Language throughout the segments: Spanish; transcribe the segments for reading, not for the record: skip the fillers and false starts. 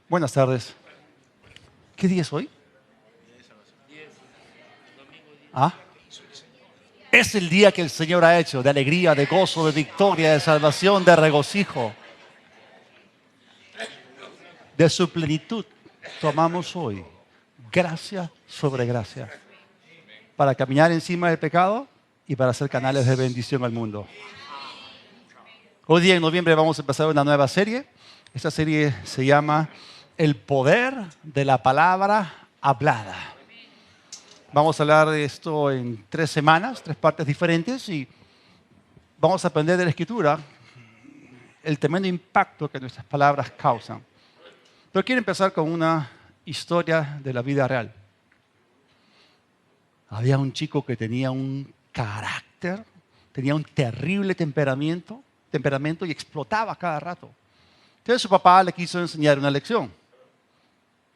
Buenas tardes. ¿Qué día es hoy? ¿Ah? Es el día que el Señor ha hecho, de alegría, de gozo, de victoria, de salvación, de regocijo. De su plenitud tomamos hoy gracia sobre gracia para caminar encima del pecado y para ser canales de bendición al mundo. Hoy día en noviembre vamos a empezar una nueva serie. Esta serie se llama El poder de la palabra hablada. Vamos a hablar de esto en 3 semanas, 3 partes diferentes, y vamos a aprender de la Escritura el tremendo impacto que nuestras palabras causan. Pero quiero empezar con una historia de la vida real. Había un chico que tenía un carácter, tenía un terrible temperamento y explotaba cada rato. Entonces su papá le quiso enseñar una lección.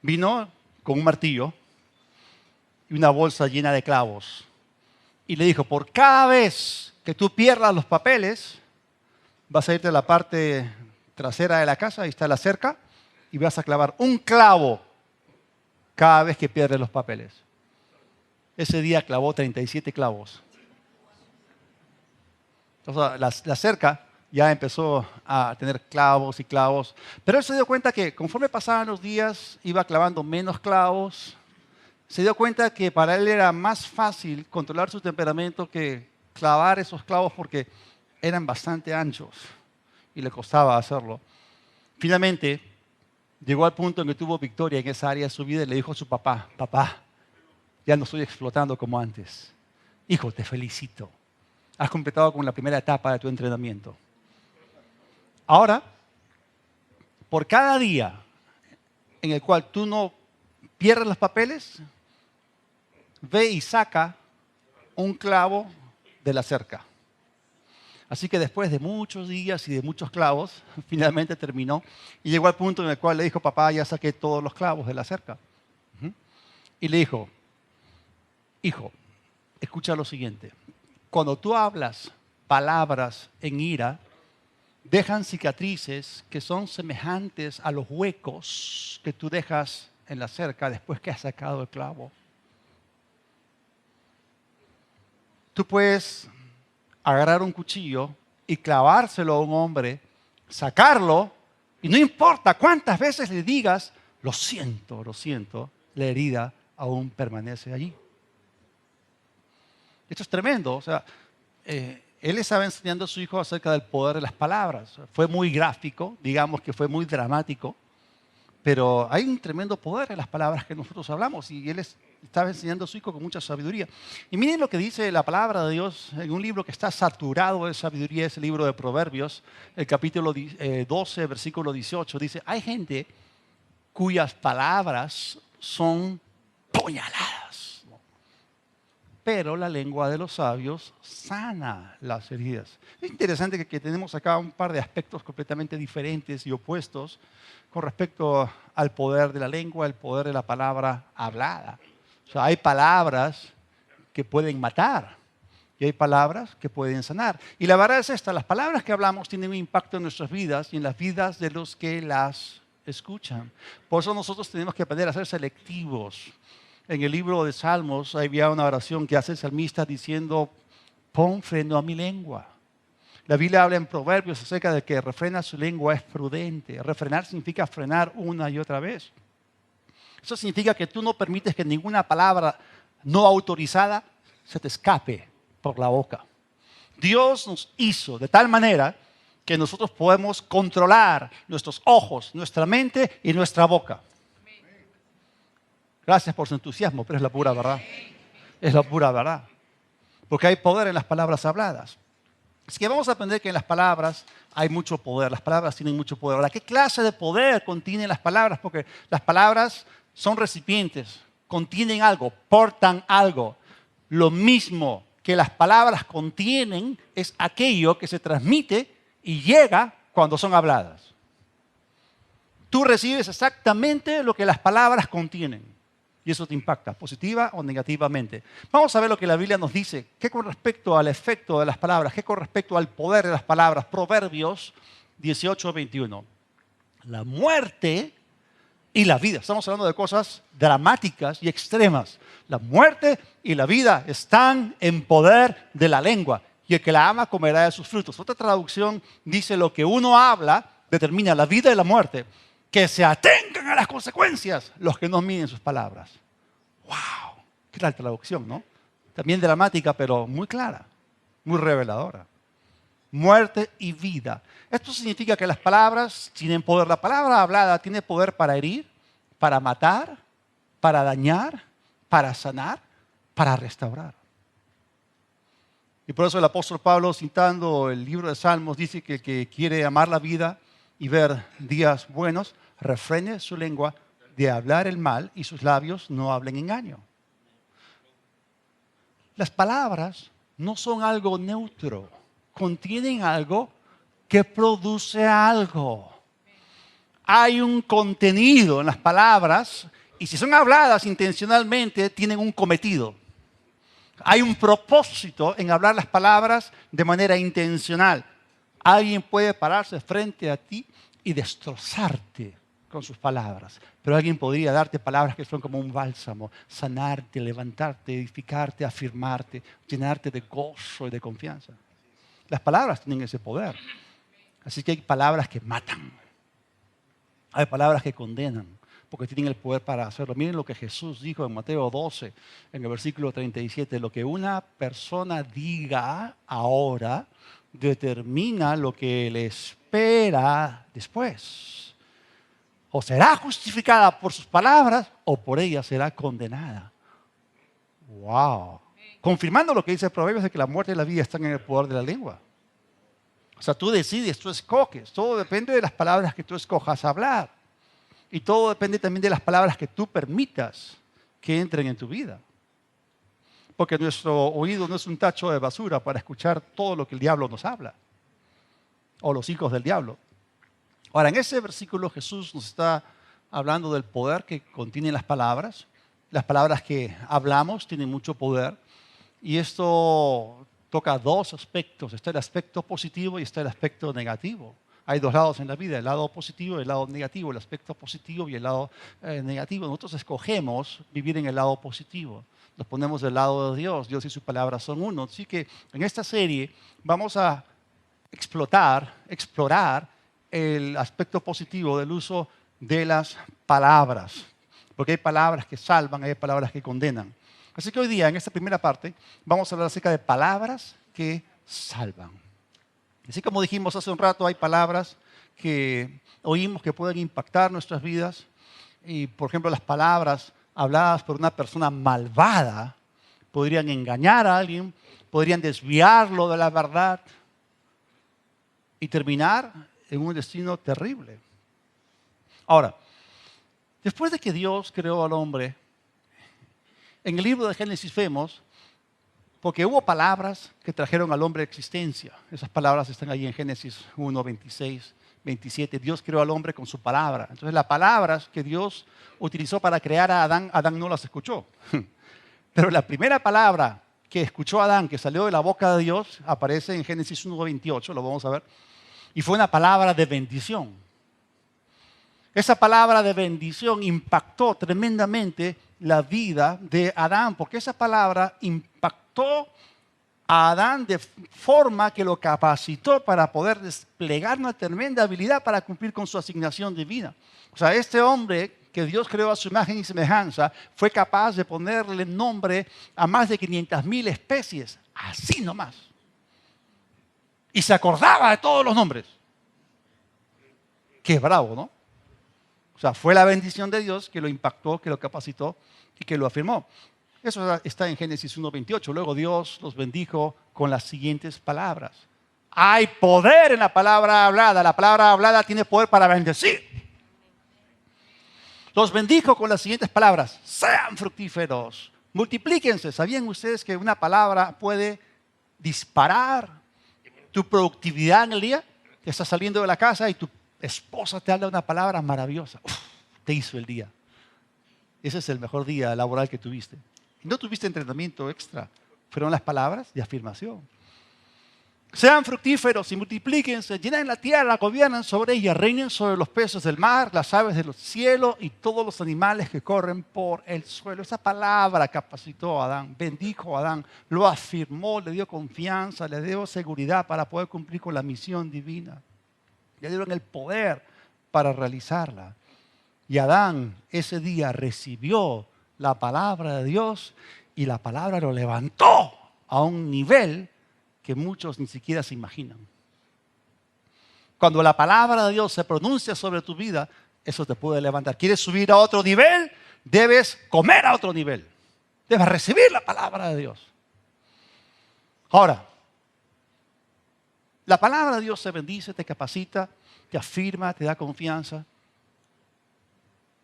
Vino con un martillo y una bolsa llena de clavos. Y le dijo, por cada vez que tú pierdas los papeles, vas a irte a la parte trasera de la casa, ahí está la cerca, y vas a clavar un clavo cada vez que pierdes los papeles. Ese día clavó 37 clavos. Entonces, la cerca ya empezó a tener clavos y clavos. Pero él se dio cuenta que conforme pasaban los días, iba clavando menos clavos. Se dio cuenta que para él era más fácil controlar su temperamento que clavar esos clavos porque eran bastante anchos y le costaba hacerlo. Finalmente, llegó al punto en que tuvo victoria en esa área de su vida y le dijo a su papá, papá, ya no estoy explotando como antes. Hijo, te felicito. Has completado con la primera etapa de tu entrenamiento. Ahora, por cada día en el cual tú no pierdes los papeles, ve y saca un clavo de la cerca. Así que después de muchos días y de muchos clavos, finalmente terminó y llegó al punto en el cual le dijo, papá, ya saqué todos los clavos de la cerca. Y le dijo, hijo, escucha lo siguiente. Cuando tú hablas palabras en ira, dejan cicatrices que son semejantes a los huecos que tú dejas en la cerca después que has sacado el clavo. Tú puedes agarrar un cuchillo y clavárselo a un hombre, sacarlo, y no importa cuántas veces le digas, lo siento, la herida aún permanece allí. Esto es tremendo. O sea, él estaba enseñando a su hijo acerca del poder de las palabras. Fue muy gráfico, digamos que fue muy dramático, pero hay un tremendo poder en las palabras que nosotros hablamos y él estaba enseñando a su hijo con mucha sabiduría. Y miren lo que dice la palabra de Dios en un libro que está saturado de sabiduría, es el libro de Proverbios, el capítulo 12, versículo 18. Dice, hay gente cuyas palabras son puñaladas, pero la lengua de los sabios sana las heridas. Es interesante que tenemos acá un par de aspectos completamente diferentes y opuestos con respecto al poder de la lengua, el poder de la palabra hablada. O sea, hay palabras que pueden matar y hay palabras que pueden sanar. Y la verdad es esta, las palabras que hablamos tienen un impacto en nuestras vidas y en las vidas de los que las escuchan. Por eso nosotros tenemos que aprender a ser selectivos. En el libro de Salmos había una oración que hace el salmista diciendo, pon freno a mi lengua. La Biblia habla en Proverbios acerca de que refrena su lengua es prudente. Refrenar significa frenar una y otra vez. Eso significa que tú no permites que ninguna palabra no autorizada se te escape por la boca. Dios nos hizo de tal manera que nosotros podemos controlar nuestros ojos, nuestra mente y nuestra boca. Gracias por su entusiasmo, pero es la pura verdad. Es la pura verdad. Porque hay poder en las palabras habladas. Así que vamos a aprender que en las palabras hay mucho poder. Las palabras tienen mucho poder. Ahora, ¿qué clase de poder contienen las palabras? Porque las palabras son recipientes, contienen algo, portan algo. Lo mismo que las palabras contienen es aquello que se transmite y llega cuando son habladas. Tú recibes exactamente lo que las palabras contienen. Y eso te impacta, positiva o negativamente. Vamos a ver lo que la Biblia nos dice. ¿Qué con respecto al efecto de las palabras? ¿Qué con respecto al poder de las palabras? Proverbios 18:21. La muerte y la vida. Estamos hablando de cosas dramáticas y extremas. La muerte y la vida están en poder de la lengua. Y el que la ama comerá de sus frutos. Otra traducción dice: lo que uno habla determina la vida y la muerte. Que se atengan a las consecuencias los que no miden sus palabras. ¡Wow! Qué tal traducción, ¿no? También dramática, pero muy clara, muy reveladora. Muerte y vida. Esto significa que las palabras tienen poder. La palabra hablada tiene poder para herir, para matar, para dañar, para sanar, para restaurar. Y por eso el apóstol Pablo, citando el libro de Salmos, dice que el que quiere amar la vida y ver días buenos, refrene su lengua de hablar el mal y sus labios no hablen engaño. Las palabras no son algo neutro, contienen algo que produce algo. Hay un contenido en las palabras y si son habladas intencionalmente, tienen un cometido. Hay un propósito en hablar las palabras de manera intencional. Alguien puede pararse frente a ti y destrozarte con sus palabras. Pero alguien podría darte palabras que son como un bálsamo, sanarte, levantarte, edificarte, afirmarte, llenarte de gozo y de confianza. Las palabras tienen ese poder. Así que hay palabras que matan. Hay palabras que condenan, porque tienen el poder para hacerlo. Miren lo que Jesús dijo en Mateo 12, en el versículo 37. Lo que una persona diga ahora determina lo que le espera después. O será justificada por sus palabras o por ellas será condenada. ¡Wow! Confirmando lo que dice Proverbios de que la muerte y la vida están en el poder de la lengua. O sea, tú decides, tú escoges. Todo depende de las palabras que tú escojas hablar. Y todo depende también de las palabras que tú permitas que entren en tu vida. Porque nuestro oído no es un tacho de basura para escuchar todo lo que el diablo nos habla. O los hijos del diablo. Ahora, en ese versículo Jesús nos está hablando del poder que contienen las palabras. Las palabras que hablamos tienen mucho poder. Y esto toca dos aspectos. Está el aspecto positivo y está el aspecto negativo. Hay dos lados en la vida, el lado positivo y el lado negativo, el aspecto positivo y el lado negativo. Nosotros escogemos vivir en el lado positivo. Nos ponemos del lado de Dios. Dios y su palabra son uno. Así que en esta serie vamos a explorar el aspecto positivo del uso de las palabras. Porque hay palabras que salvan, hay palabras que condenan. Así que hoy día, en esta primera parte, vamos a hablar acerca de palabras que salvan. Así como dijimos hace un rato, hay palabras que oímos que pueden impactar nuestras vidas. Y, por ejemplo, las palabras habladas por una persona malvada podrían engañar a alguien, podrían desviarlo de la verdad y terminar en un destino terrible. Ahora, después de que Dios creó al hombre, en el libro de Génesis vemos, porque hubo palabras que trajeron al hombre a existencia. Esas palabras están ahí en Génesis 1, 26, 27. Dios creó al hombre con su palabra. Entonces las palabras que Dios utilizó para crear a Adán, Adán no las escuchó. Pero la primera palabra que escuchó Adán, que salió de la boca de Dios, aparece en Génesis 1, 28, lo vamos a ver. Y fue una palabra de bendición. Esa palabra de bendición impactó tremendamente la vida de Adán, porque esa palabra impactó a Adán de forma que lo capacitó para poder desplegar una tremenda habilidad para cumplir con su asignación divina. O sea, este hombre que Dios creó a su imagen y semejanza fue capaz de ponerle nombre a más de 500,000 especies, así nomás. Y se acordaba de todos los nombres. Qué bravo, ¿no? O sea, fue la bendición de Dios que lo impactó, que lo capacitó y que lo afirmó. Eso está en Génesis 1:28. Luego Dios los bendijo con las siguientes palabras. Hay poder en la palabra hablada. La palabra hablada tiene poder para bendecir. Los bendijo con las siguientes palabras. Sean fructíferos, multiplíquense. ¿Sabían ustedes que una palabra puede disparar tu productividad en el día? Que estás saliendo de la casa y tu esposa te habla una palabra maravillosa. Uf, te hizo el día. Ese es el mejor día laboral que tuviste. No tuviste entrenamiento extra. Fueron las palabras de afirmación. Sean fructíferos y multiplíquense, llenen la tierra, gobiernen sobre ella, reinen sobre los peces del mar, las aves de los cielos y todos los animales que corren por el suelo. Esa palabra capacitó a Adán, bendijo a Adán, lo afirmó, le dio confianza, le dio seguridad para poder cumplir con la misión divina. Le dieron el poder para realizarla. Y Adán ese día recibió la palabra de Dios y la palabra lo levantó a un nivel que muchos ni siquiera se imaginan. Cuando la palabra de Dios se pronuncia sobre tu vida, eso te puede levantar. ¿Quieres subir a otro nivel? Debes comer a otro nivel. Debes recibir la palabra de Dios. Ahora, la palabra de Dios te bendice, te capacita, te afirma, te da confianza.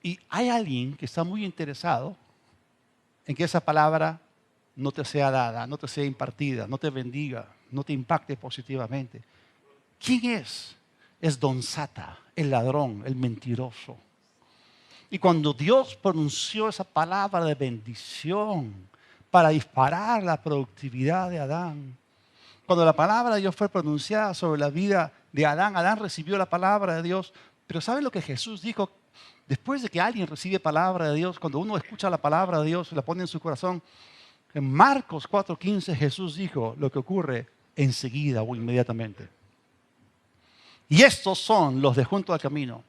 Y hay alguien que está muy interesado en que esa palabra no te sea dada, no te sea impartida, no te bendiga, no te impacte positivamente. ¿Quién es? Es Don Sata, el ladrón, el mentiroso. Y cuando Dios pronunció esa palabra de bendición para disparar la productividad de Adán, cuando la palabra de Dios fue pronunciada sobre la vida de Adán, Adán recibió la palabra de Dios. Pero ¿saben lo que Jesús dijo? Después de que alguien recibe palabra de Dios, cuando uno escucha la palabra de Dios y la pone en su corazón, en Marcos 4:15 Jesús dijo lo que ocurre enseguida o inmediatamente. Y estos son los de junto al camino,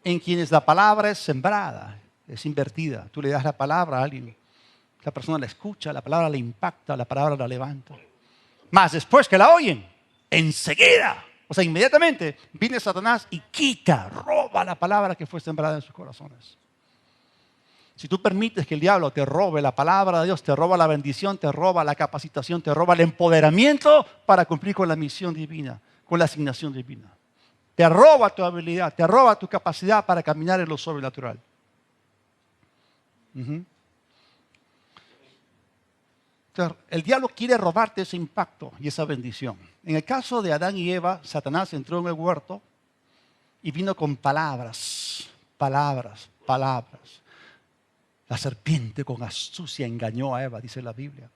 en quienes la palabra es sembrada, es invertida. Tú le das la palabra a alguien, la persona la escucha, la palabra le impacta, la palabra la levanta. Mas después que la oyen, enseguida, o sea, inmediatamente, viene Satanás y quita, roba la palabra que fue sembrada en sus corazones. Si tú permites que el diablo te robe la palabra de Dios, te roba la bendición, te roba la capacitación, te roba el empoderamiento para cumplir con la misión divina, con la asignación divina. Te roba tu habilidad, te roba tu capacidad para caminar en lo sobrenatural. Entonces, el diablo quiere robarte ese impacto y esa bendición. En el caso de Adán y Eva, Satanás entró en el huerto y vino con palabras. La serpiente con astucia engañó a Eva, dice la Biblia.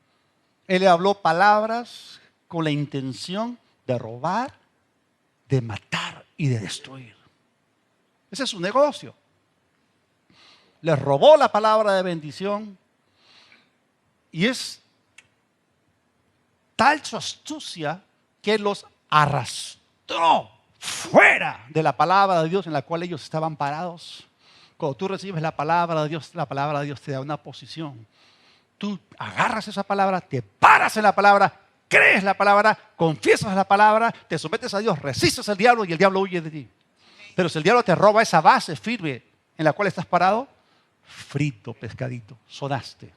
Él le habló palabras con la intención de robar, de matar y de destruir. Ese es su negocio. Les robó la palabra de bendición y es tal su astucia que los arrastró fuera de la palabra de Dios en la cual ellos estaban parados. Cuando tú recibes la palabra de Dios te da una posición. Tú agarras esa palabra, te paras en la palabra, crees la palabra, confiesas la palabra, te sometes a Dios, resistes al diablo y el diablo huye de ti. Pero si el diablo te roba esa base firme en la cual estás parado, frito, pescadito, sonaste.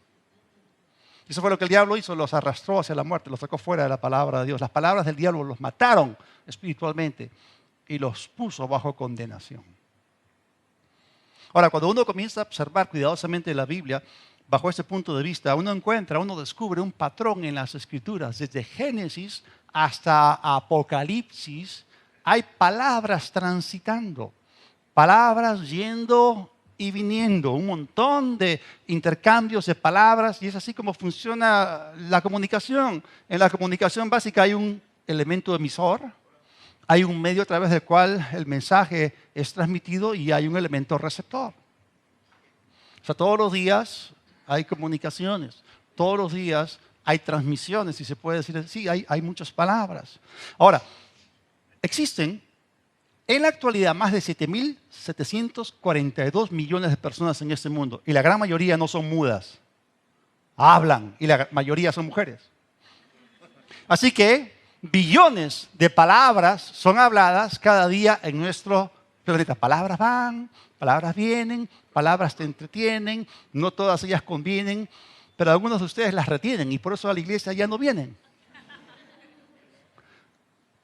Eso fue lo que el diablo hizo, los arrastró hacia la muerte, los sacó fuera de la palabra de Dios. Las palabras del diablo los mataron espiritualmente y los puso bajo condenación. Ahora, cuando uno comienza a observar cuidadosamente la Biblia, bajo este punto de vista, uno descubre un patrón en las Escrituras. Desde Génesis hasta Apocalipsis, hay palabras transitando, palabras yendo y viniendo, un montón de intercambios de palabras, y es así como funciona la comunicación. En la comunicación básica hay un elemento emisor, hay un medio a través del cual el mensaje es transmitido y hay un elemento receptor. O sea, todos los días hay comunicaciones, todos los días hay transmisiones, si se puede decir así, hay muchas palabras. Ahora, existen en la actualidad más de 7.742 millones de personas en este mundo y la gran mayoría no son mudas, hablan y la mayoría son mujeres. Así que billones de palabras son habladas cada día en nuestro planeta. Palabras van, palabras vienen, palabras te entretienen, no todas ellas convienen, pero algunos de ustedes las retienen y por eso a la iglesia ya no vienen.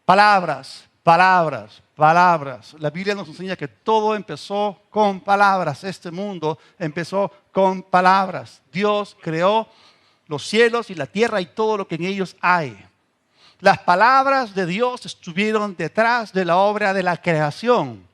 Palabras. La Biblia nos enseña que todo empezó con palabras. Este mundo empezó con palabras. Dios creó los cielos y la tierra y todo lo que en ellos hay. Las palabras de Dios estuvieron detrás de la obra de la creación.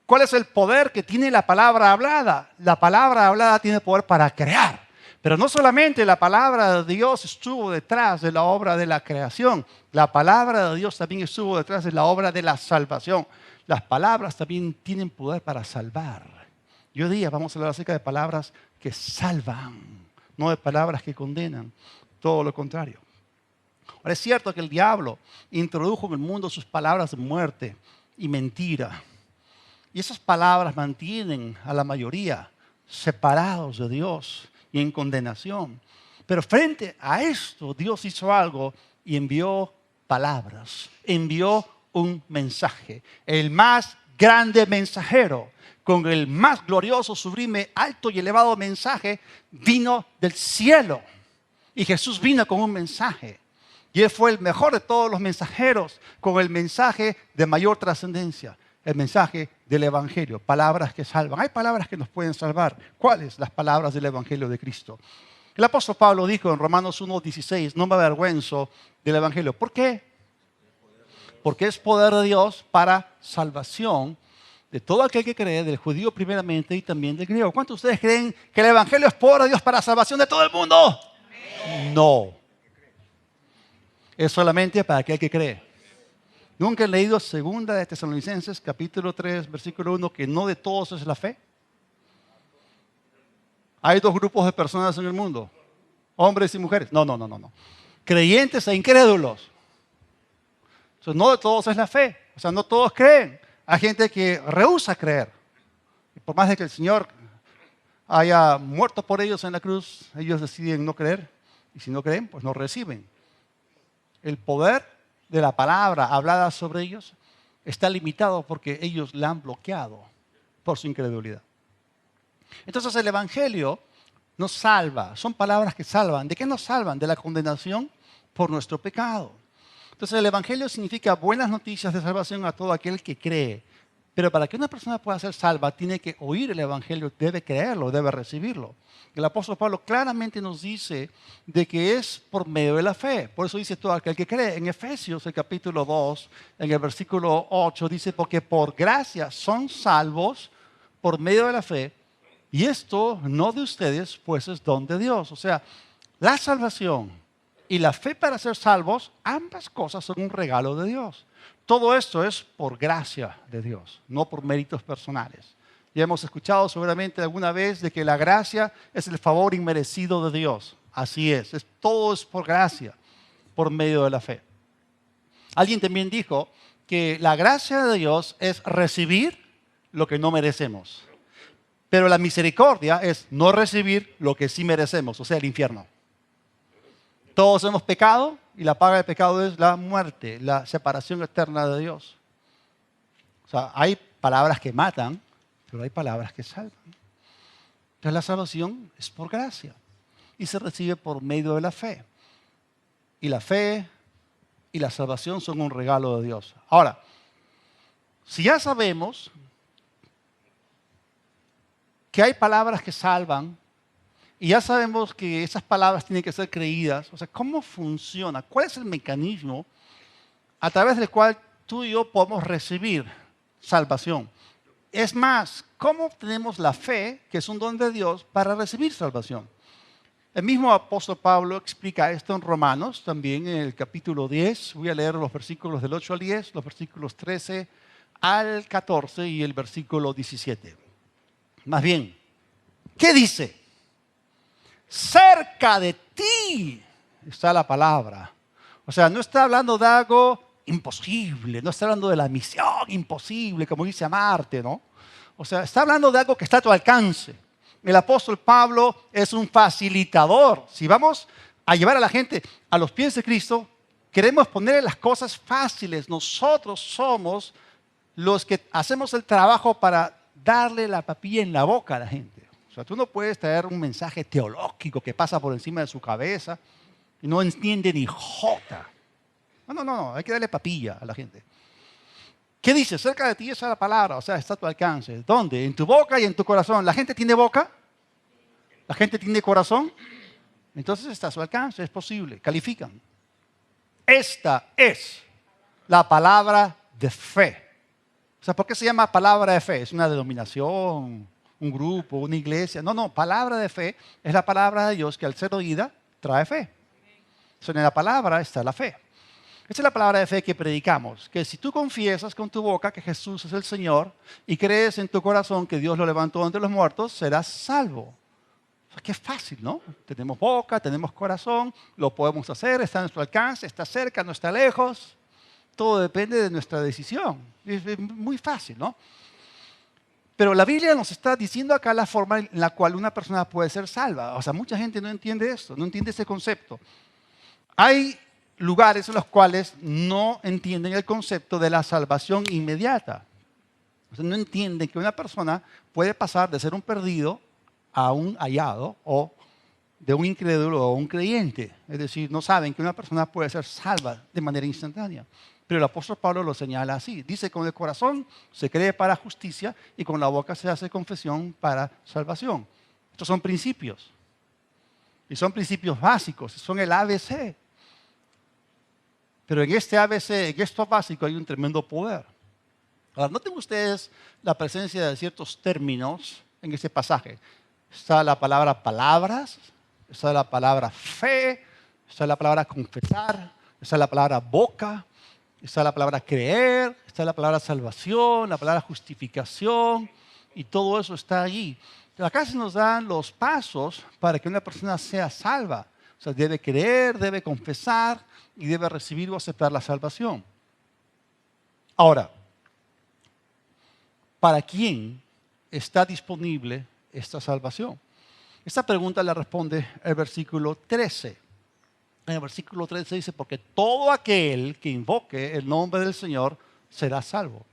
¿Cuál es el poder que tiene la palabra hablada? La palabra hablada tiene poder para crear. Pero no solamente la palabra de Dios estuvo detrás de la obra de la creación, la palabra de Dios también estuvo detrás de la obra de la salvación. Las palabras también tienen poder para salvar. Y hoy día vamos a hablar acerca de palabras que salvan, no de palabras que condenan, todo lo contrario. Ahora es cierto que el diablo introdujo en el mundo sus palabras de muerte y mentira. Y esas palabras mantienen a la mayoría separados de Dios y en condenación. Pero frente a esto, Dios hizo algo y envió palabras, envió un mensaje. El más grande mensajero, con el más glorioso, sublime, alto y elevado mensaje, vino del cielo. Y Jesús vino con un mensaje. Y Él fue el mejor de todos los mensajeros, con el mensaje de mayor trascendencia. El mensaje del Evangelio, palabras que salvan. Hay palabras que nos pueden salvar. ¿Cuáles? Las palabras del Evangelio de Cristo. El apóstol Pablo dijo en Romanos 1:16, no me avergüenzo del Evangelio. ¿Por qué? Porque es poder de Dios para salvación de todo aquel que cree, del judío primeramente y también del griego. ¿Cuántos de ustedes creen que el Evangelio es poder de Dios para salvación de todo el mundo? No. Es solamente para aquel que cree. ¿Nunca han leído 2 de Tesalonicenses, capítulo 3, versículo 1, que no de todos es la fe? Hay dos grupos de personas en el mundo, hombres y mujeres. No. Creyentes e incrédulos. Entonces, no de todos es la fe. O sea, no todos creen. Hay gente que rehúsa creer. Y por más de que el Señor haya muerto por ellos en la cruz, ellos deciden no creer. Y si no creen, pues no reciben. El poder de la palabra hablada sobre ellos está limitado porque ellos la han bloqueado por su incredulidad. Entonces el Evangelio nos salva, son palabras que salvan. ¿De qué nos salvan? De la condenación por nuestro pecado. Entonces el Evangelio significa buenas noticias de salvación a todo aquel que cree. Pero para que una persona pueda ser salva, tiene que oír el Evangelio, debe creerlo, debe recibirlo. El apóstol Pablo claramente nos dice de que es por medio de la fe. Por eso dice todo aquel que cree. En Efesios, el capítulo 2, en el versículo 8, dice, porque por gracia son salvos por medio de la fe, y esto no de ustedes, pues es don de Dios. O sea, la salvación y la fe para ser salvos, ambas cosas son un regalo de Dios. Todo esto es por gracia de Dios, no por méritos personales. Ya hemos escuchado seguramente alguna vez de que la gracia es el favor inmerecido de Dios. Así es, todo es por gracia, por medio de la fe. Alguien también dijo que la gracia de Dios es recibir lo que no merecemos. Pero la misericordia es no recibir lo que sí merecemos, o sea, el infierno. Todos hemos pecado y la paga del pecado es la muerte, la separación eterna de Dios. O sea, hay palabras que matan, pero hay palabras que salvan. Entonces la salvación es por gracia y se recibe por medio de la fe. Y la fe y la salvación son un regalo de Dios. Ahora, si ya sabemos que hay palabras que salvan, y ya sabemos que esas palabras tienen que ser creídas, o sea, ¿cómo funciona? ¿Cuál es el mecanismo a través del cual tú y yo podemos recibir salvación? Es más, ¿cómo obtenemos la fe, que es un don de Dios, para recibir salvación? El mismo apóstol Pablo explica esto en Romanos, también en el capítulo 10. Voy a leer los versículos del 8 al 10, los versículos 13 al 14 y el versículo 17. Más bien, ¿qué dice? Cerca de ti está la palabra. O sea, no está hablando de algo imposible, no está hablando de la misión imposible, como dice Marte, ¿no? O sea, está hablando de algo que está a tu alcance. El apóstol Pablo es un facilitador. Si vamos a llevar a la gente a los pies de Cristo, queremos ponerle las cosas fáciles. Nosotros somos los que hacemos el trabajo para darle la papilla en la boca a la gente. O sea, tú no puedes traer un mensaje teológico que pasa por encima de su cabeza y no entiende ni jota. No, hay que darle papilla a la gente. ¿Qué dice? Cerca de ti está la palabra, o sea, está a tu alcance. ¿Dónde? En tu boca y en tu corazón. ¿La gente tiene boca? ¿La gente tiene corazón? Entonces está a su alcance, es posible. Califican. Esta es la palabra de fe. O sea, ¿por qué se llama palabra de fe? ¿Es una denominación? un grupo, una iglesia. No, no, palabra de fe es la palabra de Dios que al ser oída trae fe. En la palabra está la fe. Esa es la palabra de fe que predicamos, que si tú confiesas con tu boca que Jesús es el Señor y crees en tu corazón que Dios lo levantó entre los muertos, serás salvo. O sea, qué fácil, ¿no? Tenemos boca, tenemos corazón, lo podemos hacer, está a nuestro alcance, está cerca, no está lejos. Todo depende de nuestra decisión. Es muy fácil, ¿no? Pero la Biblia nos está diciendo acá la forma en la cual una persona puede ser salva. O sea, mucha gente no entiende esto, no entiende ese concepto. Hay lugares en los cuales no entienden el concepto de la salvación inmediata. O sea, no entienden que una persona puede pasar de ser un perdido a un hallado o de un incrédulo a un creyente. Es decir, no saben que una persona puede ser salva de manera instantánea. Pero el apóstol Pablo lo señala así. Dice, con el corazón se cree para justicia y con la boca se hace confesión para salvación. Estos son principios. Y son principios básicos, son el ABC. Pero en este ABC, en esto básico, hay un tremendo poder. Ahora, noten ustedes la presencia de ciertos términos en este pasaje. Está la palabra palabras, está la palabra fe, está la palabra confesar, está la palabra boca, está la palabra creer, está la palabra salvación, la palabra justificación, y todo eso está allí. Pero acá se nos dan los pasos para que una persona sea salva. O sea, debe creer, debe confesar y debe recibir o aceptar la salvación. Ahora, ¿para quién está disponible esta salvación? Esta pregunta la responde el versículo 13. En el versículo 13 dice, porque todo aquel que invoque el nombre del Señor será salvo.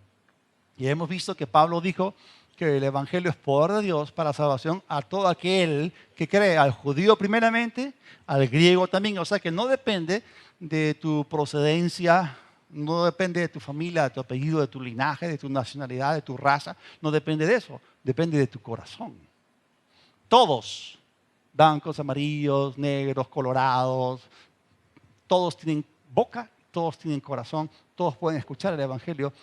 Y hemos visto que Pablo dijo que el Evangelio es poder de Dios para salvación a todo aquel que cree, al judío primeramente, al griego también. O sea que no depende de tu procedencia, no depende de tu familia, de tu apellido, de tu linaje, de tu nacionalidad, de tu raza. No depende de eso, depende de tu corazón. Todos, blancos, amarillos, negros, colorados, todos tienen boca, todos tienen corazón, todos pueden escuchar el Evangelio,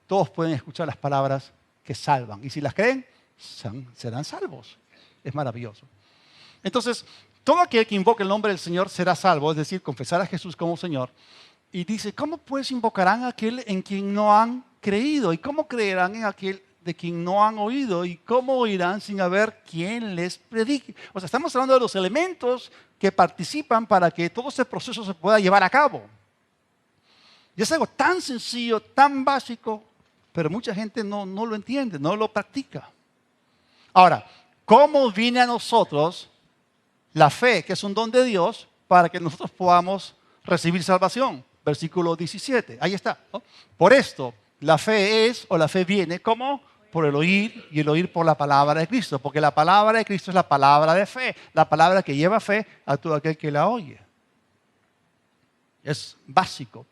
todos pueden escuchar las palabras que salvan. Y si las creen, serán salvos. Es maravilloso. Entonces, todo aquel que invoque el nombre del Señor será salvo, es decir, confesar a Jesús como Señor. Y dice, ¿cómo pues invocarán a aquel en quien no han creído? ¿Y cómo creerán en aquel de quien no han oído? ¿Y cómo oirán sin haber quien les predique? O sea, estamos hablando de los elementos que participan para que todo este proceso se pueda llevar a cabo. Y es algo tan sencillo, tan básico, pero mucha gente no lo entiende, no lo practica. Ahora, ¿cómo viene a nosotros la fe, que es un don de Dios, para que nosotros podamos recibir salvación? Versículo 17, ahí está, ¿no? Por esto, la fe es, o la fe viene, ¿cómo? Por el oír, y el oír por la palabra de Cristo, porque la palabra de Cristo es la palabra de fe, la palabra que lleva fe a todo aquel que la oye. Es básico.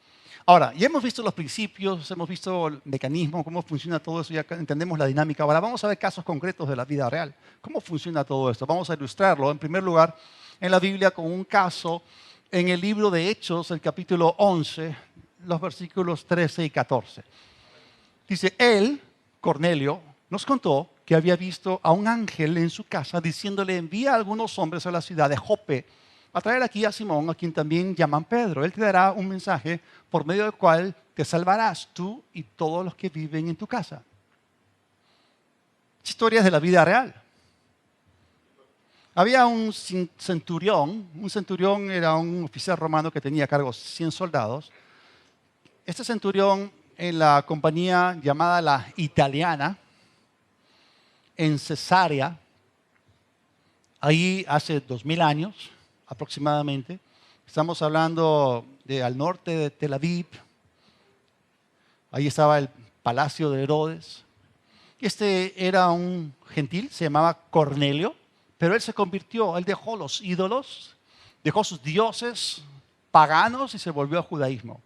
Ahora, ya hemos visto los principios, hemos visto el mecanismo, cómo funciona todo eso, ya entendemos la dinámica. Ahora vamos a ver casos concretos de la vida real. ¿Cómo funciona todo esto? Vamos a ilustrarlo, en primer lugar, en la Biblia con un caso en el libro de Hechos, el capítulo 11, los versículos 13 y 14. Dice, él, Cornelio, nos contó que había visto a un ángel en su casa diciéndole, envía a algunos hombres a la ciudad de Jope a traer aquí a Simón, a quien también llaman Pedro. Él te dará un mensaje por medio del cual te salvarás tú y todos los que viven en tu casa. Historias de la vida real. Había un centurión era un oficial romano que tenía a cargo 100 soldados. Este centurión en la compañía llamada la Italiana, en Cesarea, ahí hace 2000 años aproximadamente, estamos hablando de al norte de Tel Aviv, ahí estaba el palacio de Herodes. Este era un gentil, se llamaba Cornelio, pero él se convirtió, él dejó los ídolos, dejó sus dioses paganos y se volvió al judaísmo.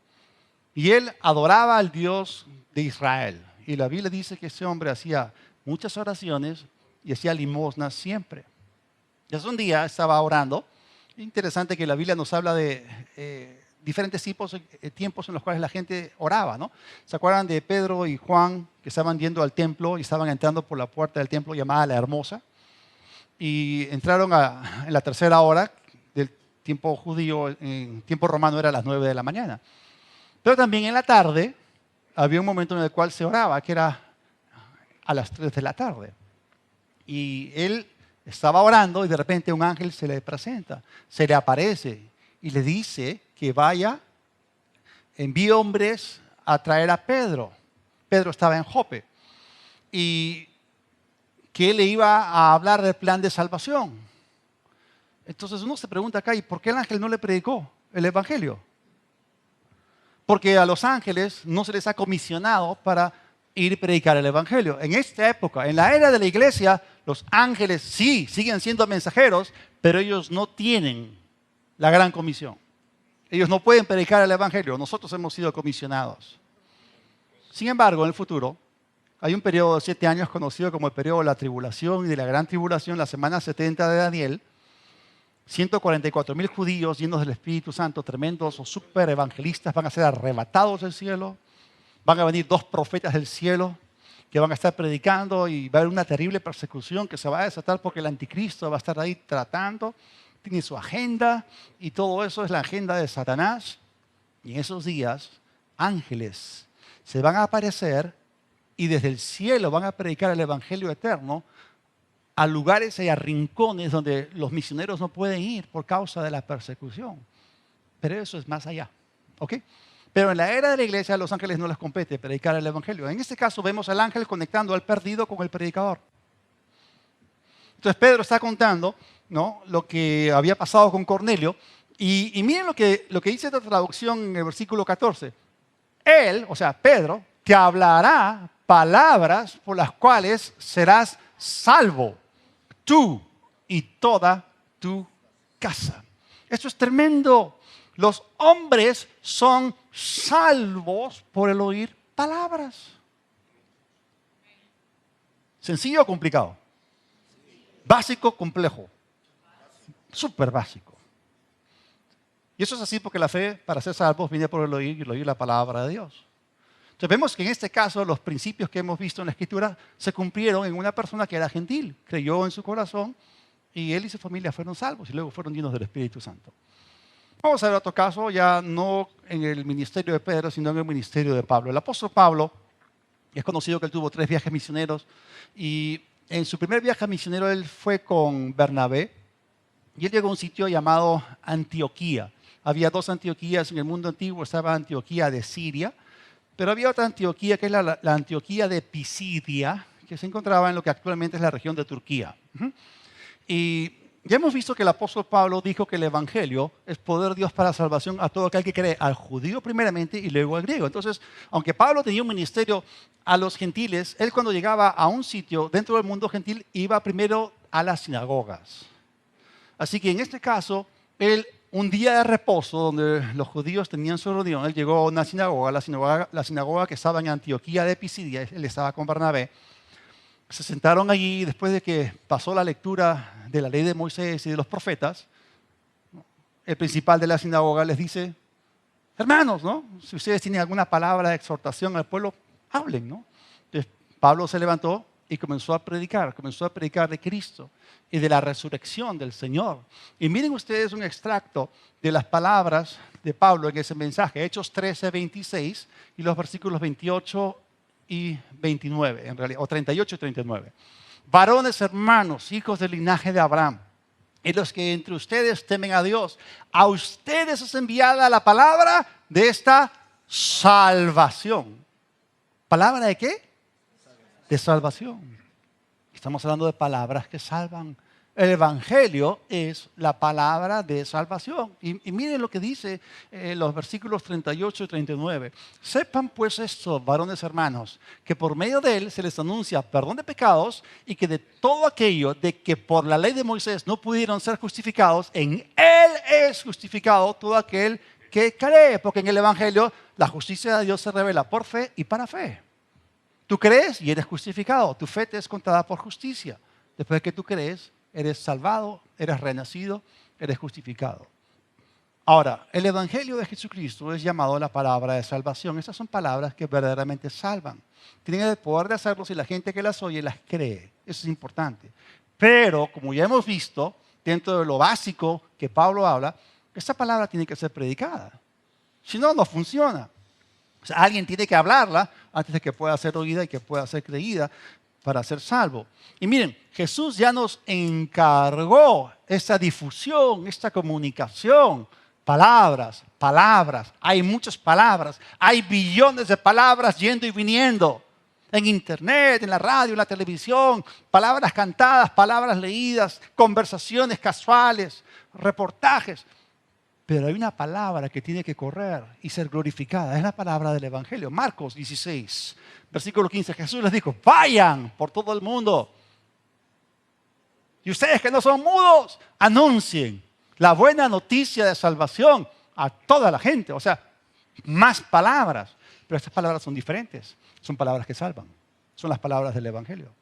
Y él adoraba al Dios de Israel. Y la Biblia dice que ese hombre hacía muchas oraciones y hacía limosnas siempre. Y hace un día estaba orando. Interesante que la Biblia nos habla de diferentes tiempos en los cuales la gente oraba, ¿no? ¿Se acuerdan de Pedro y Juan que estaban yendo al templo y estaban entrando por la puerta del templo llamada La Hermosa? Y entraron en la tercera hora del tiempo judío, en tiempo romano era a las 9 de la mañana. Pero también en la tarde había un momento en el cual se oraba, que era a las 3 de la tarde. Y él estaba orando y de repente un ángel se le presenta, se le aparece y le dice que vaya, envíe hombres a traer a Pedro. Pedro estaba en Jope. Y que él le iba a hablar del plan de salvación. Entonces uno se pregunta acá, ¿y por qué el ángel no le predicó el evangelio? Porque a los ángeles no se les ha comisionado para ir a predicar el evangelio. En esta época, en la era de la iglesia, los ángeles sí siguen siendo mensajeros, pero ellos no tienen la gran comisión. Ellos no pueden predicar el evangelio. Nosotros hemos sido comisionados. Sin embargo, en el futuro, hay un periodo de 7 años conocido como el periodo de la tribulación y de la gran tribulación, la semana 70 de Daniel. 144,000 judíos llenos del Espíritu Santo, tremendos o super evangelistas, van a ser arrebatados del cielo. Van a venir 2 profetas del cielo que van a estar predicando y va a haber una terrible persecución que se va a desatar porque el anticristo va a estar ahí tratando. Tiene su agenda y todo eso es la agenda de Satanás. Y en esos días, ángeles se van a aparecer y desde el cielo van a predicar el evangelio eterno a lugares y a rincones donde los misioneros no pueden ir por causa de la persecución. Pero eso es más allá, ¿ok? Pero en la era de la iglesia a los ángeles no les compete predicar el evangelio. En este caso vemos al ángel conectando al perdido con el predicador. Entonces Pedro está contando, ¿no?, lo que había pasado con Cornelio. Y miren lo que dice esta traducción en el versículo 14. Él, o sea, Pedro, te hablará palabras por las cuales serás salvo, tú y toda tu casa. Esto es tremendo. Los hombres son salvos por el oír palabras. ¿Sencillo o complicado? Básico, complejo. Súper básico. Y eso es así porque la fe para ser salvos viene por el oír y el oír la palabra de Dios. Entonces vemos que en este caso los principios que hemos visto en la Escritura se cumplieron en una persona que era gentil, creyó en su corazón y él y su familia fueron salvos y luego fueron llenos del Espíritu Santo. Vamos a ver otro caso, ya no en el ministerio de Pedro, sino en el ministerio de Pablo. El apóstol Pablo, es conocido que él tuvo 3 viajes misioneros y en su primer viaje misionero él fue con Bernabé y él llegó a un sitio llamado Antioquía. Había 2 Antioquías en el mundo antiguo, estaba Antioquía de Siria, pero había otra Antioquía que es la Antioquía de Pisidia, que se encontraba en lo que actualmente es la región de Turquía. Y ya hemos visto que el apóstol Pablo dijo que el evangelio es poder de Dios para salvación a todo aquel que cree, al judío primeramente y luego al griego. Entonces, aunque Pablo tenía un ministerio a los gentiles, él cuando llegaba a un sitio dentro del mundo gentil iba primero a las sinagogas. Así que en este caso, él, un día de reposo donde los judíos tenían su reunión, él llegó a una sinagoga, la sinagoga que estaba en Antioquía de Pisidia, él estaba con Bernabé. Se sentaron allí después de que pasó la lectura de la ley de Moisés y de los profetas. El principal de la sinagoga les dice, hermanos, ¿no?, si ustedes tienen alguna palabra de exhortación al pueblo, hablen, ¿no? Entonces Pablo se levantó y comenzó a predicar de Cristo y de la resurrección del Señor. Y miren ustedes un extracto de las palabras de Pablo en ese mensaje, Hechos 13:26 y los versículos 28 y 29, en realidad, o 38 y 39. Varones hermanos, hijos del linaje de Abraham, y los que entre ustedes temen a Dios, a ustedes es enviada la palabra de esta salvación. ¿Palabra de qué? De salvación. Estamos hablando de palabras que salvan. El evangelio es la palabra de salvación. Y miren lo que dice los versículos 38 y 39. Sepan pues esto, varones hermanos, que por medio de él se les anuncia perdón de pecados y que de todo aquello de que por la ley de Moisés no pudieron ser justificados, en él es justificado todo aquel que cree. Porque en el evangelio la justicia de Dios se revela por fe y para fe. Tú crees y eres justificado. Tu fe te es contada por justicia. Después de que tú crees, eres salvado, eres renacido, eres justificado. Ahora, el Evangelio de Jesucristo es llamado la palabra de salvación. Esas son palabras que verdaderamente salvan. Tienen el poder de hacerlo si la gente que las oye las cree. Eso es importante. Pero, como ya hemos visto, dentro de lo básico que Pablo habla, esta palabra tiene que ser predicada. Si no, no funciona. O sea, alguien tiene que hablarla antes de que pueda ser oída y que pueda ser creída para ser salvo. Y miren, Jesús ya nos encargó esta difusión, esta comunicación. Palabras, palabras. Hay muchas palabras. Hay billones de palabras yendo y viniendo. En internet, en la radio, en la televisión. Palabras cantadas, palabras leídas, conversaciones casuales, reportajes. Pero hay una palabra que tiene que correr y ser glorificada. Es la palabra del Evangelio. Marcos 16, versículo 15. Jesús les dijo, vayan por todo el mundo. Y ustedes que no son mudos, anuncien la buena noticia de salvación a toda la gente. O sea, más palabras. Pero estas palabras son diferentes. Son palabras que salvan. Son las palabras del Evangelio.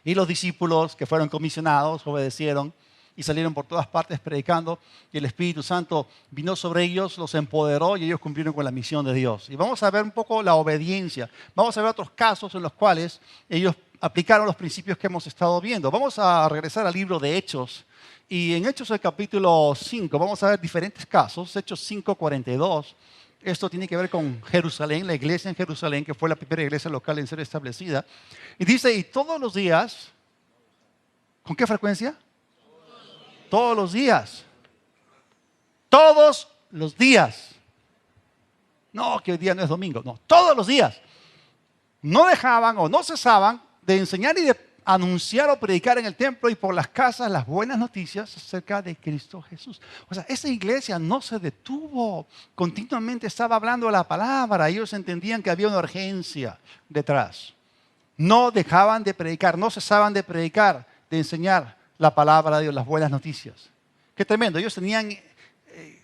Y los discípulos que fueron comisionados obedecieron y salieron por todas partes predicando, y el Espíritu Santo vino sobre ellos, los empoderó y ellos cumplieron con la misión de Dios. Y vamos a ver un poco la obediencia. Vamos a ver otros casos en los cuales ellos aplicaron los principios que hemos estado viendo. Vamos a regresar al libro de Hechos. Y en Hechos el capítulo 5 vamos a ver diferentes casos. Hechos 5:42. Esto tiene que ver con Jerusalén, la iglesia en Jerusalén, que fue la primera iglesia local en ser establecida. Y dice, y todos los días, ¿con qué frecuencia? Todos los días. Todos los días. No, que hoy día no es domingo. No, todos los días. No dejaban o no cesaban de enseñar y de anunciar o predicar en el templo y por las casas las buenas noticias acerca de Cristo Jesús. O sea, esa iglesia no se detuvo. Continuamente estaba hablando la palabra. Ellos entendían que había una urgencia detrás. No dejaban de predicar, no cesaban de predicar, de enseñar la palabra de Dios, las buenas noticias. Qué tremendo. Ellos tenían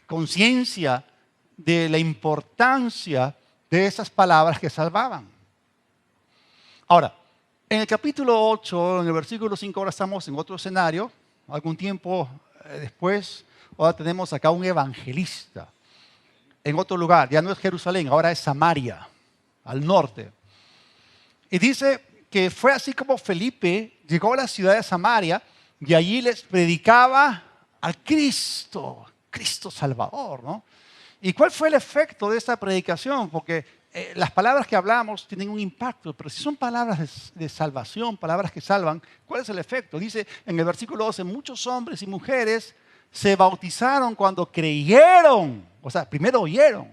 conciencia de la importancia de esas palabras que salvaban. Ahora, en el capítulo 8, en el versículo 5, ahora estamos en otro escenario. Algún tiempo después, ahora tenemos acá un evangelista en otro lugar. Ya no es Jerusalén, ahora es Samaria, al norte. Y dice que fue así como Felipe llegó a la ciudad de Samaria y allí les predicaba al Cristo, Cristo Salvador, ¿no? ¿Y cuál fue el efecto de esta predicación? Porque las palabras que hablamos tienen un impacto, pero si son palabras de salvación, palabras que salvan, ¿cuál es el efecto? Dice en el versículo 12, muchos hombres y mujeres se bautizaron cuando creyeron, o sea, primero oyeron.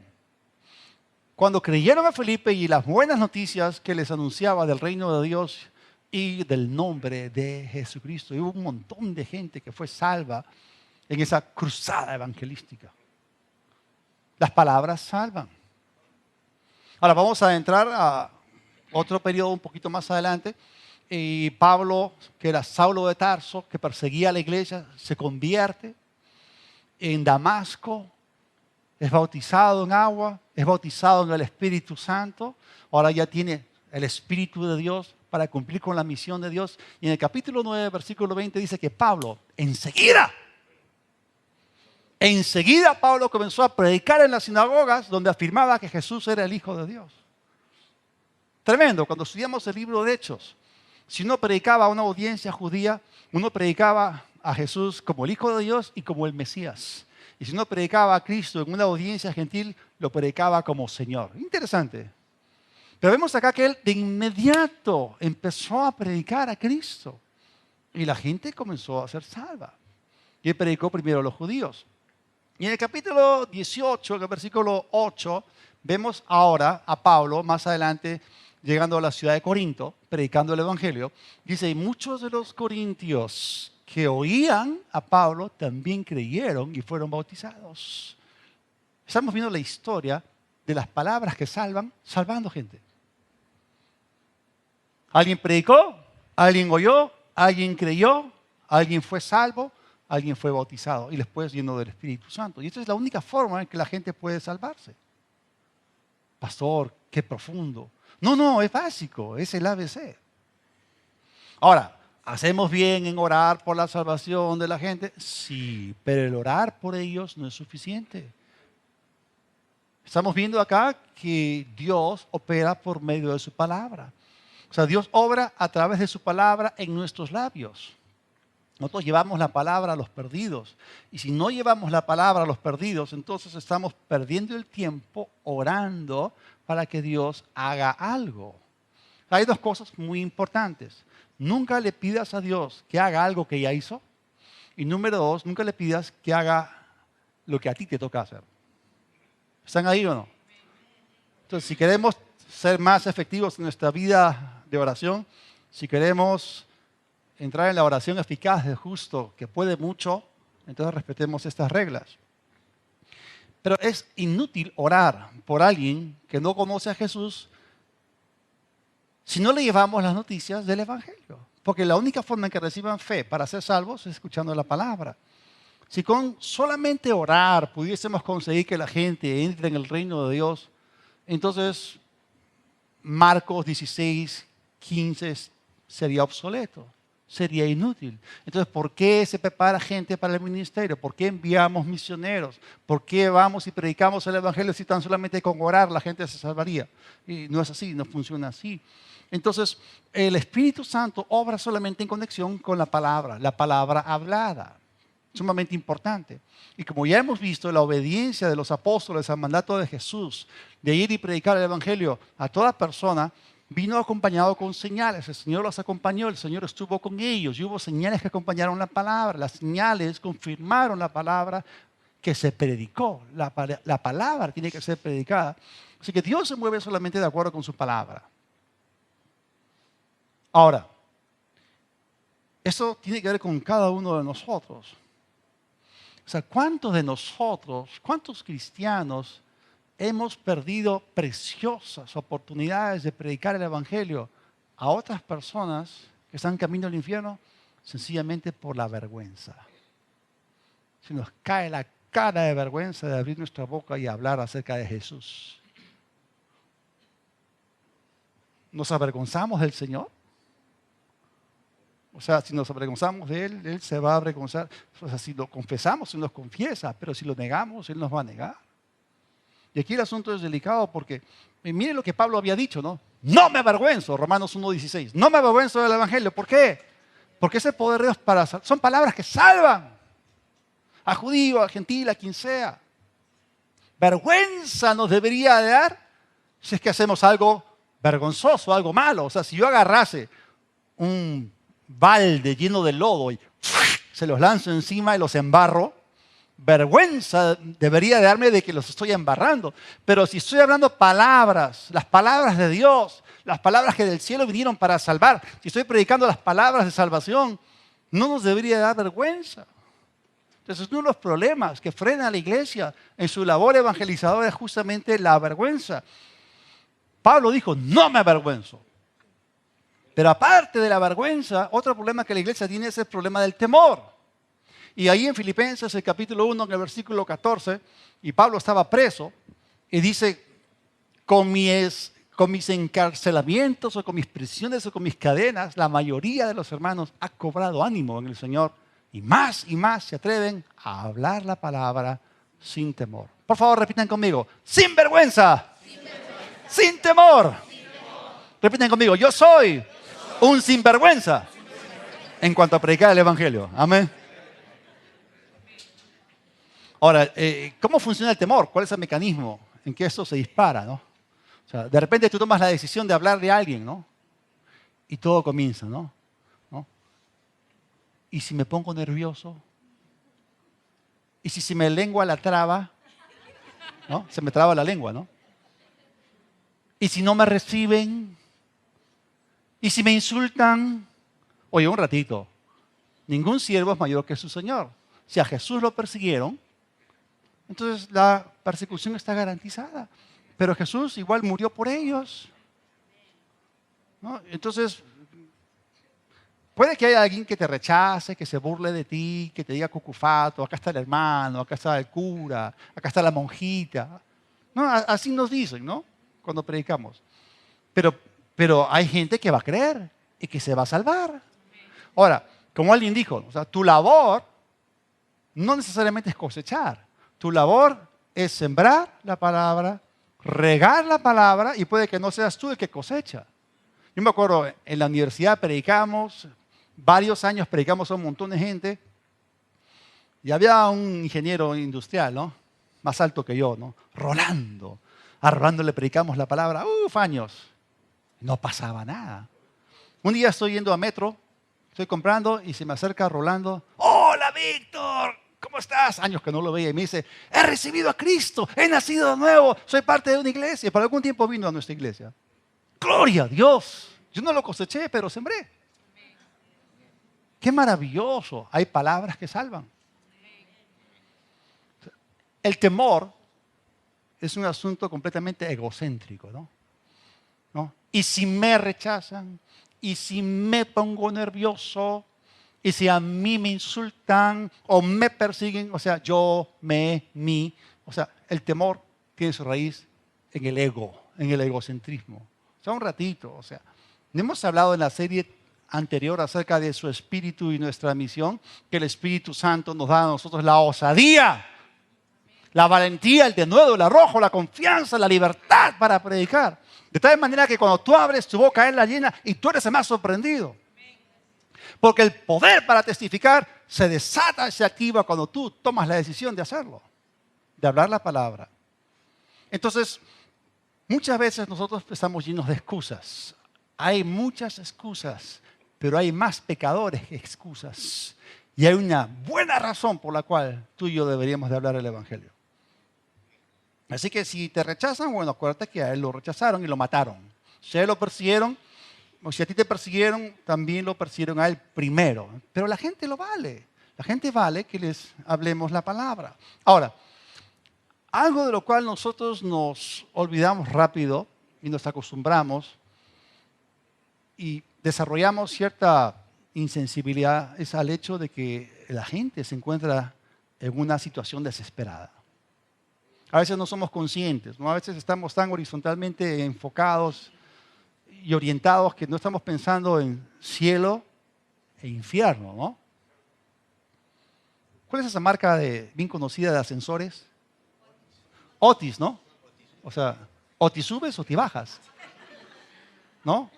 Cuando creyeron a Felipe y las buenas noticias que les anunciaba del reino de Dios y del nombre de Jesucristo. Y hubo un montón de gente que fue salva en esa cruzada evangelística. Las palabras salvan. Ahora vamos a entrar a otro periodo un poquito más adelante. Y Pablo, que era Saulo de Tarso, que perseguía a la iglesia, se convierte en Damasco, es bautizado en agua, es bautizado en el Espíritu Santo. Ahora ya tiene el Espíritu de Dios para cumplir con la misión de Dios. Y en el capítulo 9, versículo 20 dice que Pablo, enseguida Pablo comenzó a predicar en las sinagogas donde afirmaba que Jesús era el Hijo de Dios. Tremendo, cuando estudiamos el libro de Hechos, si uno predicaba a una audiencia judía, uno predicaba a Jesús como el Hijo de Dios y como el Mesías. Y si uno predicaba a Cristo en una audiencia gentil, lo predicaba como Señor. Interesante. Pero vemos acá que él de inmediato empezó a predicar a Cristo. Y la gente comenzó a ser salva. Y él predicó primero a los judíos. Y en el capítulo 18, en el versículo 8, vemos ahora a Pablo, más adelante, llegando a la ciudad de Corinto, predicando el Evangelio. Dice, y muchos de los corintios que oían a Pablo también creyeron y fueron bautizados. Estamos viendo la historia de las palabras que salvan, salvando gente. Alguien predicó, alguien oyó, alguien creyó, alguien fue salvo, alguien fue bautizado y después lleno del Espíritu Santo. Y esta es la única forma en que la gente puede salvarse. Pastor, qué profundo. No, es básico, es el ABC. Ahora, ¿Hacemos bien en orar por la salvación de la gente? Sí, pero el orar por ellos no es suficiente. Estamos viendo acá que Dios opera por medio de su palabra. O sea, Dios obra a través de su palabra en nuestros labios. Nosotros llevamos la palabra a los perdidos. Y si no llevamos la palabra a los perdidos, entonces estamos perdiendo el tiempo orando para que Dios haga algo. Hay dos cosas muy importantes. Nunca le pidas a Dios que haga algo que ya hizo. Y número dos, nunca le pidas que haga lo que a ti te toca hacer. ¿Están ahí o no? Entonces, si queremos ser más efectivos en nuestra vida de oración, si queremos entrar en la oración eficaz del justo, que puede mucho, entonces respetemos estas reglas. Pero es inútil orar por alguien que no conoce a Jesús si no le llevamos las noticias del Evangelio. Porque la única forma en que reciban fe para ser salvos es escuchando la palabra. Si con solamente orar pudiésemos conseguir que la gente entre en el reino de Dios, entonces Marcos 16, 15 sería obsoleto, sería inútil. Entonces, ¿por qué se prepara gente para el ministerio? ¿Por qué enviamos misioneros? ¿Por qué vamos y predicamos el Evangelio si tan solamente con orar la gente se salvaría? Y no es así, no funciona así. Entonces, el Espíritu Santo obra solamente en conexión con la palabra hablada. Sumamente importante. Y como ya hemos visto, la obediencia de los apóstoles al mandato de Jesús, de ir y predicar el Evangelio a toda persona, vino acompañado con señales. El Señor los acompañó, el Señor estuvo con ellos y hubo señales que acompañaron la palabra. Las señales confirmaron la palabra que se predicó. La palabra tiene que ser predicada. Así que Dios se mueve solamente de acuerdo con su palabra. Ahora, eso tiene que ver con cada uno de nosotros. O sea, ¿cuántos de nosotros, cuántos cristianos hemos perdido preciosas oportunidades de predicar el Evangelio a otras personas que están camino al infierno sencillamente por la vergüenza? Se nos cae la cara de vergüenza de abrir nuestra boca y hablar acerca de Jesús. ¿Nos avergonzamos del Señor? O sea, si nos avergonzamos de Él, Él se va a avergonzar. O sea, si lo confesamos, Él nos confiesa, pero si lo negamos, Él nos va a negar. Y aquí el asunto es delicado porque, miren lo que Pablo había dicho, ¿no? No me avergüenzo, Romanos 1:16. No me avergüenzo del Evangelio. ¿Por qué? Porque ese poder de Dios para salvar. Son palabras que salvan. A judío, a gentil, a quien sea. Vergüenza nos debería de dar si es que hacemos algo vergonzoso, algo malo. O sea, si yo agarrase un balde lleno de lodo y se los lanzo encima y los embarro, vergüenza debería de darme de que los estoy embarrando. Pero si estoy hablando palabras, las palabras de Dios, las palabras que del cielo vinieron para salvar, si estoy predicando las palabras de salvación, no nos debería dar vergüenza. Entonces, uno de los problemas que frena a la iglesia en su labor evangelizadora es justamente la vergüenza. Pablo dijo, no me avergüenzo. Pero aparte de la vergüenza, otro problema que la iglesia tiene es el problema del temor. Y ahí en Filipenses, el capítulo 1, en el versículo 14, y Pablo estaba preso, y dice, con mis encarcelamientos o con mis prisiones o con mis cadenas, la mayoría de los hermanos ha cobrado ánimo en el Señor y más se atreven a hablar la palabra sin temor. Por favor, repitan conmigo, sin vergüenza, sin temor. Repiten conmigo, yo soy un sinvergüenza en cuanto a predicar el Evangelio. Amén. Ahora, ¿cómo funciona el temor? ¿Cuál es el mecanismo en que eso se dispara, ¿no? O sea, de repente tú tomas la decisión de hablarle a alguien, ¿no? Y todo comienza, ¿no? ¿Y si me pongo nervioso? ¿Y si se me lengua la traba? ¿No? Se me traba la lengua, ¿no? ¿Y si no me reciben? ¿Y si me insultan? Oye, un ratito. Ningún siervo es mayor que su Señor. Si a Jesús lo persiguieron, entonces la persecución está garantizada. Pero Jesús igual murió por ellos, ¿no? Entonces, puede que haya alguien que te rechace, que se burle de ti, que te diga cucufato, acá está el hermano, acá está el cura, acá está la monjita. No, así nos dicen, ¿no? Cuando predicamos. Pero hay gente que va a creer y que se va a salvar. Ahora, como alguien dijo, o sea, tu labor no necesariamente es cosechar. Tu labor es sembrar la palabra, regar la palabra y puede que no seas tú el que cosecha. Yo me acuerdo, en la universidad predicamos, varios años predicamos a un montón de gente y había un ingeniero industrial, ¿no? Más alto que yo, ¿no? Rolando. A Rolando le predicamos la palabra, años. No pasaba nada. Un día estoy yendo a Metro, estoy comprando y se me acerca Rolando. ¡Hola, Víctor! ¿Cómo estás? Años que no lo veía y me dice, he recibido a Cristo, he nacido de nuevo, soy parte de una iglesia. Por algún tiempo vino a nuestra iglesia. ¡Gloria a Dios! Yo no lo coseché, pero sembré. ¡Qué maravilloso! Hay palabras que salvan. El temor es un asunto completamente egocéntrico, ¿no? Y si me rechazan, y si me pongo nervioso, y si a mí me insultan o me persiguen, o sea, yo, mí, o sea, el temor tiene su raíz en el ego, en el egocentrismo. O sea, un ratito, o sea, no hemos hablado en la serie anterior acerca de su espíritu y nuestra misión, que el Espíritu Santo nos da a nosotros la osadía, la valentía, el denuedo, el arrojo, la confianza, la libertad para predicar. De tal manera que cuando tú abres tu boca, Él la llena y tú eres el más sorprendido. Porque el poder para testificar se desata y se activa cuando tú tomas la decisión de hacerlo, de hablar la palabra. Entonces, muchas veces nosotros estamos llenos de excusas. Hay muchas excusas, pero hay más pecadores que excusas. Y hay una buena razón por la cual tú y yo deberíamos de hablar el Evangelio. Así que si te rechazan, bueno, acuérdate que a él lo rechazaron y lo mataron. Si a él lo persiguieron, o si a ti te persiguieron, también lo persiguieron a él primero. Pero la gente lo vale. La gente vale que les hablemos la palabra. Ahora, algo de lo cual nosotros nos olvidamos rápido y nos acostumbramos y desarrollamos cierta insensibilidad es al hecho de que la gente se encuentra en una situación desesperada. A veces no somos conscientes, ¿no? A veces estamos tan horizontalmente enfocados y orientados que no estamos pensando en cielo e infierno, ¿no? ¿Cuál es esa marca bien conocida de ascensores? Otis, ¿no? O sea, o te subes o te bajas, ¿no?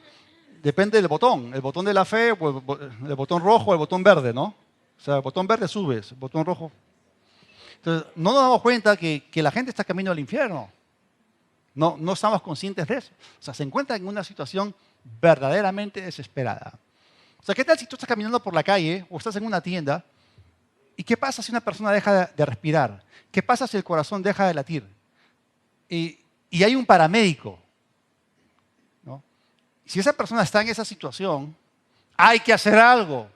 Depende del botón. El botón de la fe, el botón rojo o el botón verde, ¿no? O sea, el botón verde subes, el botón rojo. Entonces, no nos damos cuenta que la gente está camino al infierno. No estamos conscientes de eso. O sea, se encuentra en una situación verdaderamente desesperada. O sea, ¿qué tal si tú estás caminando por la calle o estás en una tienda? ¿Y qué pasa si una persona deja de respirar? ¿Qué pasa si el corazón deja de latir? Y hay un paramédico, ¿no? Si esa persona está en esa situación, hay que hacer algo.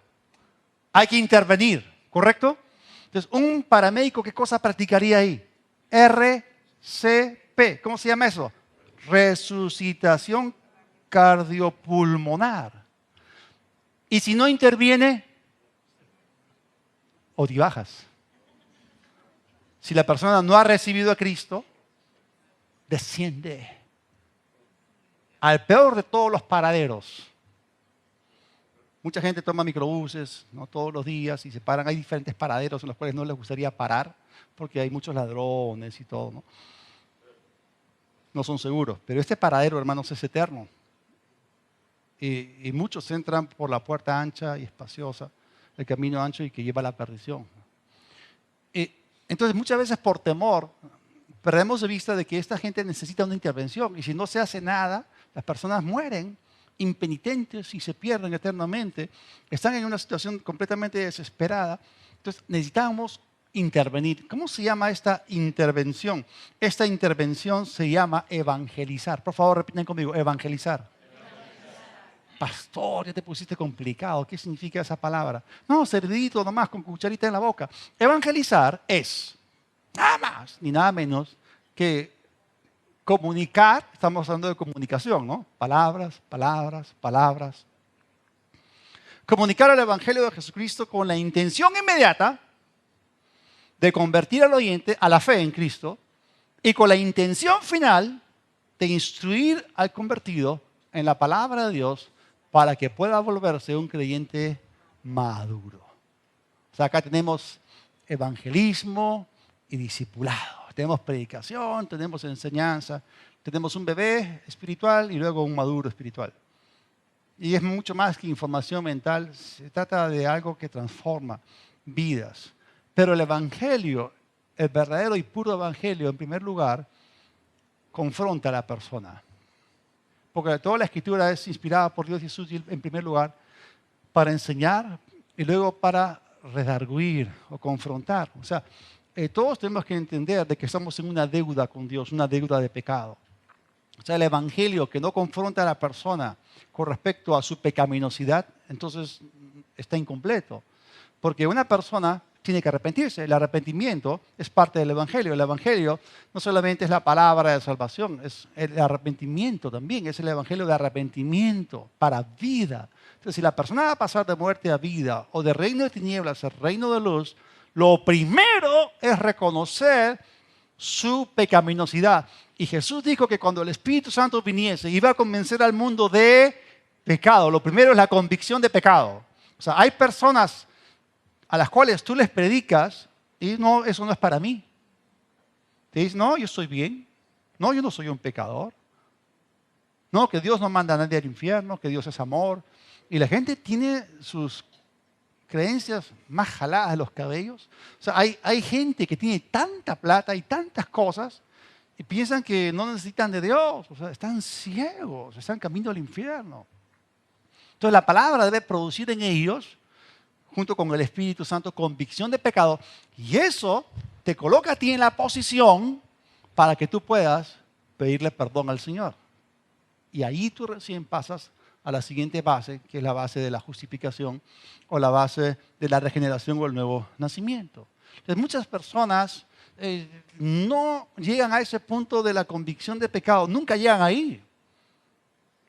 Hay que intervenir, ¿correcto? Entonces, un paramédico, ¿qué cosa practicaría ahí? RCP. ¿Cómo se llama eso? Resucitación cardiopulmonar. Y si no interviene, o te bajas. Si la persona no ha recibido a Cristo, desciende al peor de todos los paraderos. Mucha gente toma microbuses, ¿no? Todos los días y se paran. Hay diferentes paraderos en los cuales no les gustaría parar porque hay muchos ladrones y todo, ¿no? No son seguros. Pero este paradero, hermanos, es eterno. Y muchos entran por la puerta ancha y espaciosa, el camino ancho y que lleva a la perdición. Entonces, muchas veces por temor, perdemos de vista de que esta gente necesita una intervención. Y si no se hace nada, las personas mueren impenitentes y se pierden eternamente. Están en una situación completamente desesperada. Entonces, necesitamos intervenir. ¿Cómo se llama esta intervención? Esta intervención se llama evangelizar. Por favor, repiten conmigo, evangelizar. Pastor, ya te pusiste complicado. ¿Qué significa esa palabra? No, servidito nomás con cucharita en la boca. Evangelizar es nada más ni nada menos que comunicar. Estamos hablando de comunicación, ¿no? Palabras, palabras, palabras. Comunicar el Evangelio de Jesucristo con la intención inmediata de convertir al oyente a la fe en Cristo y con la intención final de instruir al convertido en la palabra de Dios para que pueda volverse un creyente maduro. O sea, acá tenemos evangelismo y discipulado. Tenemos predicación, tenemos enseñanza, tenemos un bebé espiritual y luego un maduro espiritual. Y es mucho más que información mental, se trata de algo que transforma vidas. Pero el evangelio, el verdadero y puro evangelio, en primer lugar, confronta a la persona. Porque toda la escritura es inspirada por Dios Jesús, en primer lugar, para enseñar y luego para redarguir o confrontar. O sea, todos tenemos que entender de que estamos en una deuda con Dios, una deuda de pecado. O sea, el evangelio que no confronta a la persona con respecto a su pecaminosidad, entonces está incompleto. Porque una persona tiene que arrepentirse. El arrepentimiento es parte del evangelio. El evangelio no solamente es la palabra de salvación, es el arrepentimiento también. Es el evangelio de arrepentimiento para vida. Entonces, si la persona va a pasar de muerte a vida o de reino de tinieblas al reino de luz, lo primero es reconocer su pecaminosidad. Y Jesús dijo que cuando el Espíritu Santo viniese, iba a convencer al mundo de pecado. Lo primero es la convicción de pecado. O sea, hay personas a las cuales tú les predicas y no, eso no es para mí. Te dicen, no, yo estoy bien. No, yo no soy un pecador. No, que Dios no manda a nadie al infierno, que Dios es amor. Y la gente tiene sus creencias más jaladas de los cabellos. O sea, hay gente que tiene tanta plata y tantas cosas y piensan que no necesitan de Dios. O sea, están ciegos, están camino al infierno. Entonces la palabra debe producir en ellos, junto con el Espíritu Santo, convicción de pecado. Y eso te coloca a ti en la posición para que tú puedas pedirle perdón al Señor. Y ahí tú recién pasas a la siguiente base, que es la base de la justificación o la base de la regeneración o el nuevo nacimiento. Entonces, muchas personas no llegan a ese punto de la convicción de pecado, nunca llegan ahí.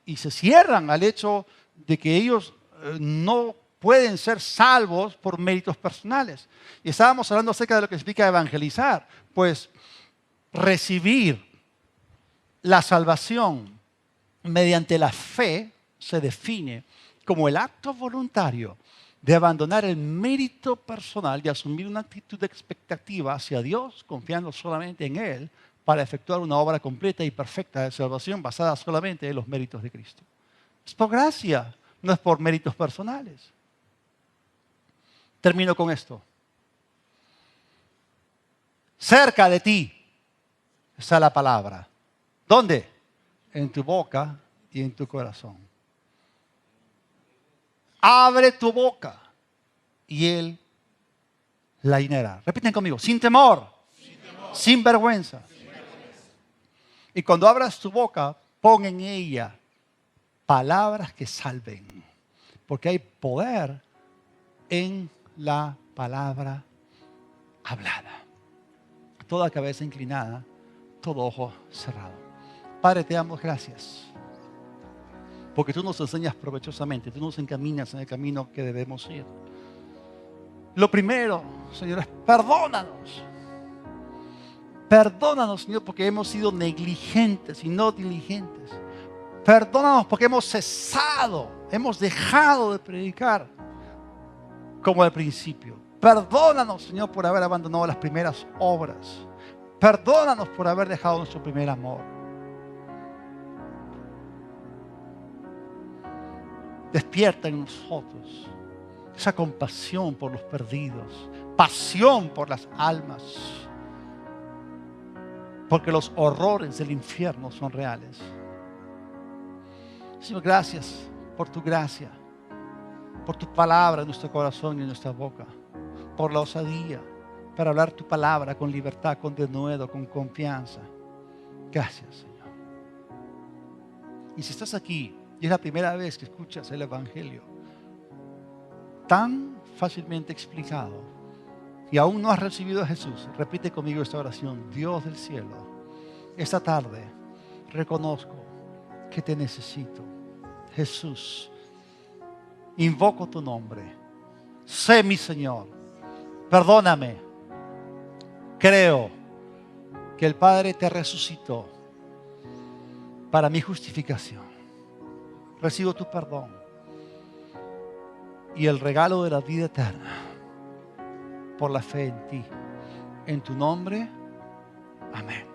Y se cierran al hecho de que ellos no pueden ser salvos por méritos personales. Y estábamos hablando acerca de lo que significa evangelizar, pues recibir la salvación mediante la fe se define como el acto voluntario de abandonar el mérito personal y asumir una actitud de expectativa hacia Dios, confiando solamente en Él para efectuar una obra completa y perfecta de salvación basada solamente en los méritos de Cristo. Es por gracia, no es por méritos personales. Termino con esto. Cerca de ti está la palabra. ¿Dónde? En tu boca y en tu corazón. Abre tu boca y Él la llenará. Repiten conmigo, sin temor, sin vergüenza. Y cuando abras tu boca, pon en ella palabras que salven. Porque hay poder en la palabra hablada. Toda cabeza inclinada, todo ojo cerrado. Padre, te damos gracias. Porque tú nos enseñas provechosamente, tú nos encaminas en el camino que debemos ir. Lo primero, Señor, es perdónanos. Perdónanos, Señor, porque hemos sido negligentes y no diligentes. Perdónanos porque hemos cesado, hemos dejado de predicar como al principio. Perdónanos, Señor, por haber abandonado las primeras obras. Perdónanos por haber dejado nuestro primer amor. Despierta en nosotros esa compasión por los perdidos, pasión por las almas, porque los horrores del infierno son reales. Señor, gracias por tu gracia, por tu palabra en nuestro corazón y en nuestra boca, por la osadía para hablar tu palabra con libertad, con denuedo, con confianza. Gracias, Señor. Y si estás aquí y es la primera vez que escuchas el Evangelio tan fácilmente explicado y aún no has recibido a Jesús, repite conmigo esta oración. Dios del cielo, esta tarde reconozco que te necesito. Jesús, invoco tu nombre. Sé mi Señor. Perdóname. Creo que el Padre te resucitó para mi justificación. Recibo tu perdón. y el regalo de la vida eterna por la fe en ti. En tu nombre, amén.